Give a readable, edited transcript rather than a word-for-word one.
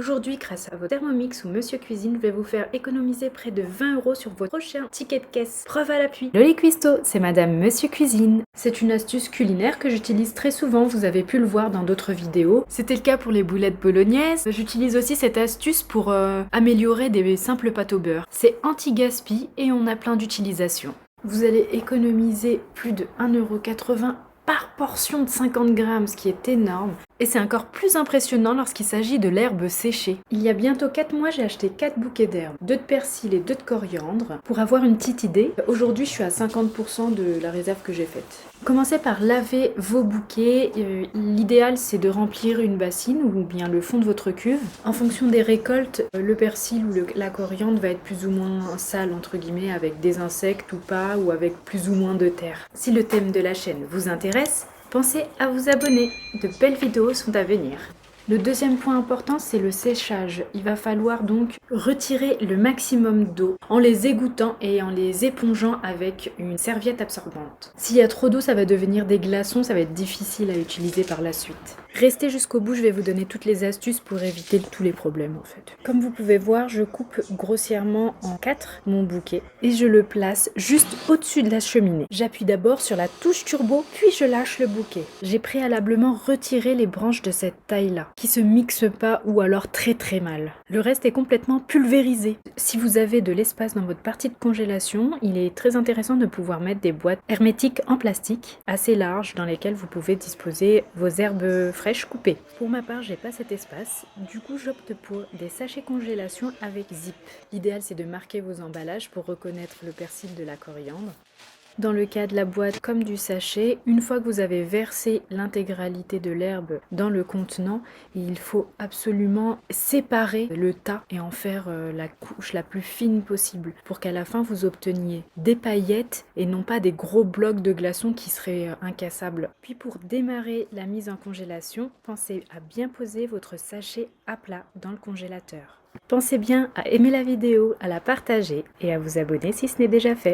Aujourd'hui, grâce à votre Thermomix ou Monsieur Cuisine, je vais vous faire économiser près de 20 € sur votre prochain ticket de caisse. Preuve à l'appui. Loli Cuisto, c'est Madame Monsieur Cuisine. C'est une astuce culinaire que j'utilise très souvent, vous avez pu le voir dans d'autres vidéos. C'était le cas pour les boulettes bolognaises. J'utilise aussi cette astuce pour améliorer des simples pâtes au beurre. C'est anti-gaspi et on a plein d'utilisations. Vous allez économiser plus de 1,80 € par portion de 50 grammes, ce qui est énorme. Et c'est encore plus impressionnant lorsqu'il s'agit de l'herbe séchée. Il y a bientôt 4 mois, j'ai acheté 4 bouquets d'herbes, 2 de persil et 2 de coriandre. Pour avoir une petite idée, aujourd'hui je suis à 50% de la réserve que j'ai faite. Commencez par laver vos bouquets. L'idéal c'est de remplir une bassine ou bien le fond de votre cuve. En fonction des récoltes, le persil ou la coriandre va être plus ou moins sale entre guillemets, avec des insectes ou pas, ou avec plus ou moins de terre. Si le thème de la chaîne vous intéresse, pensez à vous abonner, de belles vidéos sont à venir. Le deuxième point important, c'est le séchage. Il va falloir donc retirer le maximum d'eau en les égouttant et en les épongeant avec une serviette absorbante. S'il y a trop d'eau, ça va devenir des glaçons, ça va être difficile à utiliser par la suite. Restez jusqu'au bout, je vais vous donner toutes les astuces pour éviter tous les problèmes en fait. Comme vous pouvez voir, je coupe grossièrement en 4 mon bouquet et je le place juste au-dessus de la cheminée. J'appuie d'abord sur la touche turbo, puis je lâche le bouquet. J'ai préalablement retiré les branches de cette taille-là, qui se mixent pas ou alors très mal. Le reste est complètement pulvérisé. Si vous avez de l'espace dans votre partie de congélation, il est très intéressant de pouvoir mettre des boîtes hermétiques en plastique assez larges dans lesquelles vous pouvez disposer vos herbes fraîches coupées. Pour ma part, j'ai pas cet espace, du coup j'opte pour des sachets congélation avec zip. L'idéal c'est de marquer vos emballages pour reconnaître le persil de la coriandre. Dans le cas de la boîte comme du sachet, une fois que vous avez versé l'intégralité de l'herbe dans le contenant, il faut absolument séparer le tas et en faire la couche la plus fine possible pour qu'à la fin vous obteniez des paillettes et non pas des gros blocs de glaçons qui seraient incassables. Puis pour démarrer la mise en congélation, pensez à bien poser votre sachet à plat dans le congélateur. Pensez bien à aimer la vidéo, à la partager et à vous abonner si ce n'est déjà fait.